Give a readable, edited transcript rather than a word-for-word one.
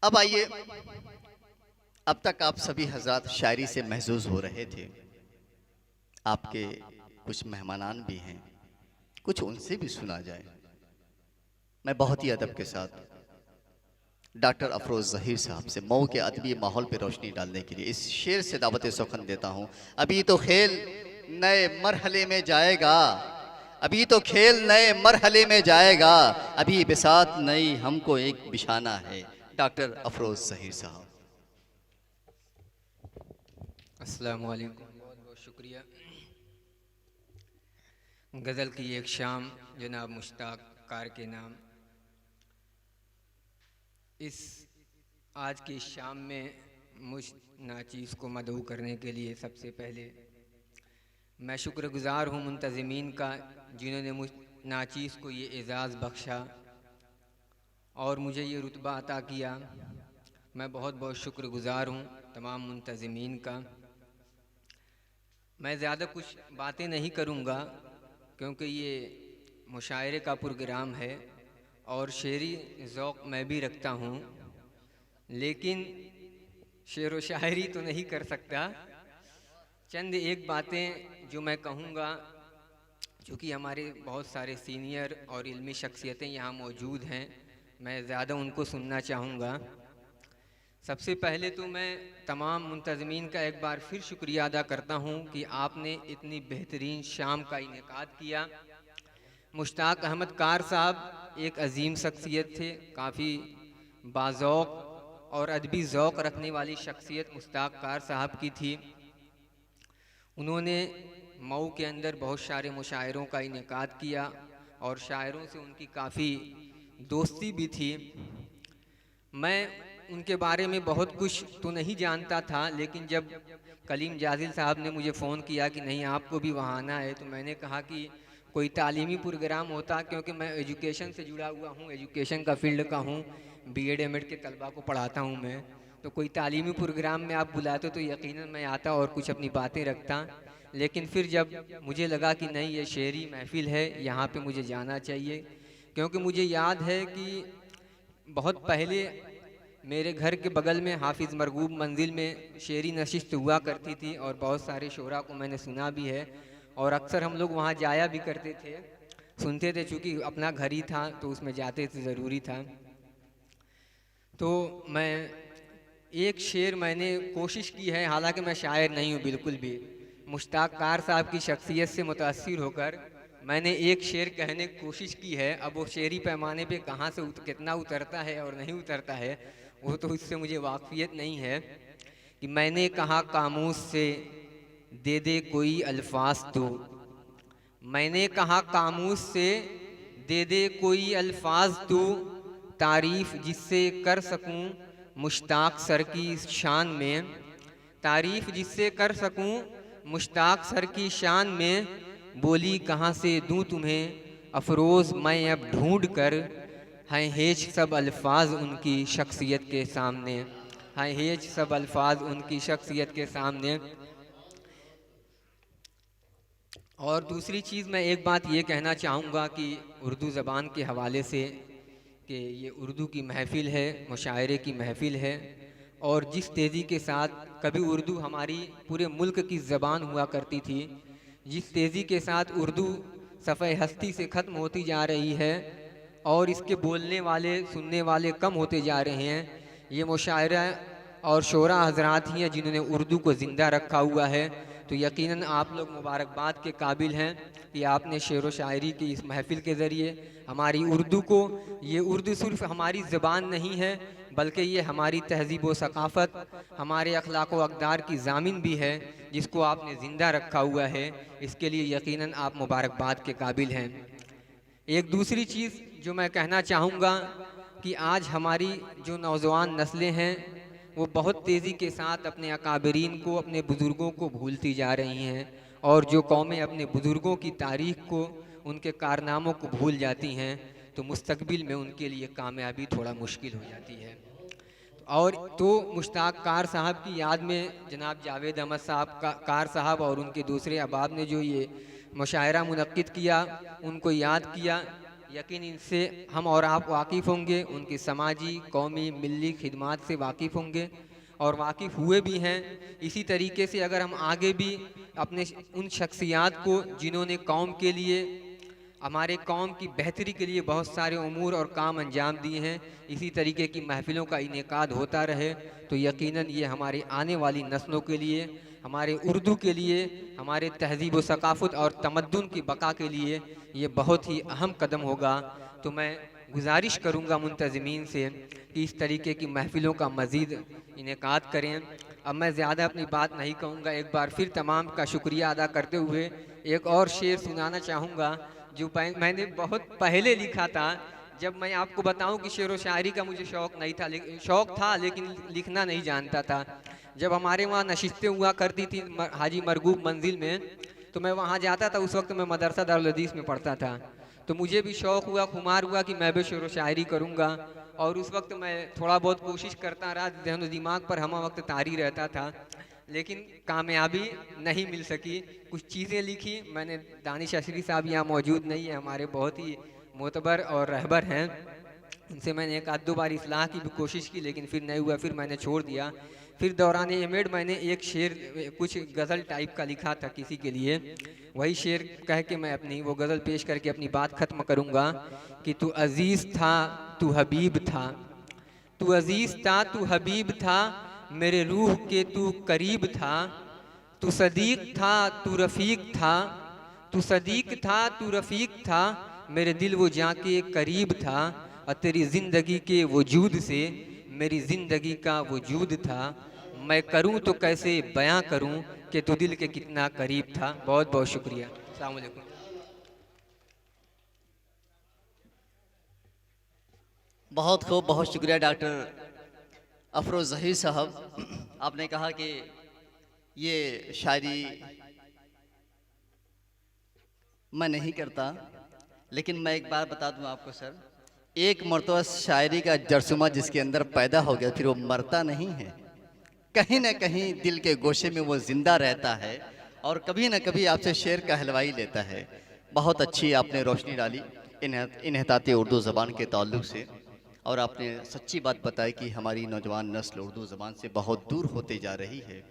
अब आइए, अब तक आप सभी हजरात शायरी से महजूज हो रहे थे। आपके कुछ मेहमानान भी हैं, कुछ उनसे भी सुना जाए। मैं बहुत ही अदब के साथ डॉक्टर अफरोज़ ज़हीर साहब से मऊ के अदबी माहौल पर रोशनी डालने के लिए इस शेर से दावत सुखन देता हूँ। अभी तो खेल नए मरहले में जाएगा, अभी तो खेल नए मरहले में जाएगा, अभी बिसात नई हमको एक बिछाना है। डॉक्टर अफरोज़ ज़हीर साहब। अस्सलामु अलैकुम, बहुत बहुत शुक्रिया। गज़ल की एक शाम जनाब मुश्ताक कार के नाम। इस आज की शाम में मुझ नाचीज़ को मदऊ करने के लिए सबसे पहले मैं शुक्रगुज़ार हूँ मुंतज़मीन का, जिन्होंने मुझ नाचीज़ को ये एज़ाज़ बख्शा और मुझे ये रुतबा अता किया। मैं बहुत बहुत शुक्रगुज़ार हूँ तमाम मुंतज़मीन का। मैं ज़्यादा कुछ बातें नहीं करूँगा क्योंकि ये मुशायरे का प्रोग्राम है और शेरी ज़ौक़ मैं भी रखता हूँ, लेकिन शेर व शायरी तो नहीं कर सकता। चंद एक बातें जो मैं कहूँगा, चूँकि हमारे बहुत सारे सीनियर और इल्मी शख्सियतें यहाँ मौजूद हैं, मैं ज़्यादा उनको सुनना चाहूँगा। सबसे पहले तो मैं तमाम मुंतज़मीन का एक बार फिर शुक्रिया अदा करता हूँ कि आपने इतनी बेहतरीन शाम का इनेकाद किया। मुश्ताक अहमद कार साहब एक अजीम शख्सियत थे, काफ़ी बाज़ौक़ और अदबी ज़ौक़ रखने वाली शख्सियत मुश्ताक कार साहब की थी। उन्होंने मऊ के अंदर बहुत सारे मुशायरों का इनेकाद किया और शायरों से उनकी काफ़ी दोस्ती भी थी। मैं उनके बारे में बहुत कुछ तो नहीं जानता था, लेकिन जब कलीम जाजिल साहब ने मुझे फ़ोन किया कि नहीं आपको भी वहाँ आना है, तो मैंने कहा कि कोई तालीमी प्रोग्राम होता, क्योंकि मैं एजुकेशन से जुड़ा हुआ हूँ, एजुकेशन का फील्ड का हूँ, बीएड एमएड के तलबा को पढ़ाता हूँ मैं, तो कोई तालीमी प्रोग्राम में आप बुलाते तो यकीनन मैं आता और कुछ अपनी बातें रखता। लेकिन फिर जब मुझे लगा कि नहीं ये शेरी महफिल है, यहाँ पे मुझे जाना चाहिए, क्योंकि मुझे याद है कि बहुत पहले मेरे घर के बगल में हाफिज़ मरगूब मंजिल में शेरी नशिस्त हुआ करती थी और बहुत सारे शोरा को मैंने सुना भी है और अक्सर हम लोग वहाँ जाया भी करते थे, सुनते थे, चूँकि अपना घर ही था तो उसमें जाते थे, ज़रूरी था। तो मैं एक शेर मैंने कोशिश की है, हालांकि मैं शायर नहीं हूँ बिल्कुल भी, मुश्ताक कार साहब की शख्सियत से मुतासिर होकर मैंने एक शेर कहने की कोशिश की है। अब वो शेरी पैमाने पे कहाँ से कितना उतरता है और नहीं उतरता है वो तो इससे मुझे वाकफियत नहीं है। कि मैंने कहा कामूस से दे दे कोई अल्फाज तो, मैंने कहा कामूस से दे दे कोई अल्फाज तो, तारीफ़ जिससे कर सकूं मुश्ताक सर की शान में, तारीफ़ जिससे कर सकूं मुश्ताक सर की शान में, बोली कहाँ से दूं तुम्हें अफरोज़ मैं अब ढूंढ कर, हैं हेज सब अल्फाज उनकी शख्सियत के सामने, हैं हेज सब अल्फाज उनकी शख्सियत के सामने। और दूसरी चीज़ मैं एक बात ये कहना चाहूँगा कि उर्दू ज़बान के हवाले से कि ये उर्दू की महफ़िल है, मुशायरे की महफ़िल है, और जिस तेज़ी के साथ कभी उर्दू हमारी पूरे मुल्क की ज़बान हुआ करती थी, जिस तेज़ी के साथ उर्दू सफ़े हस्ती से ख़त्म होती जा रही है और इसके बोलने वाले सुनने वाले कम होते जा रहे हैं, ये मुशायरा और शोरा हजरात ही हैं जिन्होंने उर्दू को ज़िंदा रखा हुआ है। तो यकीनन आप लोग मुबारकबाद के काबिल हैं कि आपने शेर व शायरी की इस महफ़िल के ज़रिए हमारी उर्दू को, ये उर्दू सिर्फ़ हमारी ज़बान नहीं है बल्कि ये हमारी तहज़ीब व सकाफ़त, हमारे अखलाक व अक़दार की ज़ामिन भी है, जिसको आपने ज़िंदा रखा हुआ है। इसके लिए यकीनन आप मुबारकबाद के काबिल हैं। एक दूसरी चीज़ जो मैं कहना चाहूँगा कि आज हमारी जो नौजवान नस्लें हैं वो बहुत तेज़ी के साथ अपने अकाबरीन को, अपने बुज़ुर्गों को भूलती जा रही हैं, और जो कौमें अपने बुज़ुर्गों की तारीख़ को, उनके कारनामों को भूल जाती हैं तो मुस्तक़बिल में उनके लिए कामयाबी थोड़ा मुश्किल हो जाती है। और तो मुश्ताक कार साहब की याद में जनाब जावेद अहमद साहब का कार साहब और उनके दूसरे अहबाब ने जो ये मुशायरा मुनक्किद किया, उनको याद किया। यकीन इनसे हम और आप वाकिफ़ होंगे, उनकी समाजी, कौमी, मिली खिदमात से वाकिफ़ होंगे और वाकिफ़ हुए भी हैं। इसी तरीके से अगर हम आगे भी अपने उन शख्सियात को जिन्होंने कौम के लिए, हमारे कौम की बेहतरी के लिए बहुत सारे उमूर और काम अंजाम दिए हैं, इसी तरीके की महफ़िलों का इनेकाद होता रहे तो यकीनन ये हमारे आने वाली नस्लों के लिए, हमारे उर्दू के लिए, हमारे तहज़ीब व सकाफ़त और तमद्दुन की बका के लिए ये बहुत ही अहम कदम होगा। तो मैं गुजारिश करूँगा मुंतज़मीन से कि इस तरीके की महफ़िलों का मज़ीद इनेकाद करें। अब मैं ज़्यादा अपनी बात नहीं कहूँगा, एक बार फिर तमाम का शुक्रिया अदा करते हुए एक और शेर सुनाना चाहूँगा जो मैंने बहुत पहले लिखा था। जब मैं आपको बताऊं कि शेर व शायरी का मुझे शौक़ नहीं था, शौक़ था लेकिन लिखना नहीं जानता था। जब हमारे वहाँ नशिस्तें हुआ करती थी हाजी मरगूब मंजिल में, तो मैं वहाँ जाता था। उस वक्त मैं मदरसा दारुल हदीस में पढ़ता था, तो मुझे भी शौक़ हुआ, खुमार हुआ कि मैं भी शेर व शायरी करूँगा। और उस वक्त मैं थोड़ा बहुत कोशिश करता रहा, ज़हन दिमाग पर हम वक्त तारी रहता था, लेकिन कामयाबी नहीं मिल सकी। कुछ चीज़ें लिखी मैंने, दानिश अशरी साहब यहाँ मौजूद नहीं है, हमारे बहुत ही मोतबर और रहबर हैं, उनसे मैंने एक आध दो बार इस्लाह की भी कोशिश की लेकिन फिर नहीं हुआ, फिर मैंने छोड़ दिया। फिर दौरान एमएड मैंने एक शेर कुछ गज़ल टाइप का लिखा था किसी के लिए, वही शेर कह के मैं अपनी वो गज़ल पेश करके अपनी बात ख़त्म करूँगा कि तू अज़ीज़ था, तू हबीब था, तू अज़ीज़ था, तू हबीब था, मेरे रूह के तू करीब था, तू सदीक था, तू रफ़ीक था, तू सदीक था, तू रफ़ीक था, मेरे दिल वो जाके करीब था, और तेरी ज़िंदगी के वजूद से मेरी ज़िंदगी का वजूद था। मैं करूं तो कैसे बयां करूं कि तू दिल के कितना करीब था। बहुत बहुत शुक्रिया। अस्सलाम वालेकुम। बहुत खूब, बहुत शुक्रिया डॉक्टर अफरोज़ ज़हीर साहब। आपने कहा कि ये शायरी मैं नहीं करता, लेकिन मैं एक बार बता दूं आपको सर, एक मरतबा शायरी का जरसुमा जिसके अंदर पैदा हो गया फिर वो मरता नहीं है, कहीं ना कहीं दिल के गोशे में वो जिंदा रहता है और कभी ना कभी आपसे शेर का हलवाई लेता है। बहुत अच्छी आपने रोशनी डाली इन्हताती उर्दू ज़बान के ताल्लुक़ से, और आपने सच्ची बात बताई कि हमारी नौजवान नस्ल उर्दू ज़बान से बहुत दूर होते जा रही है।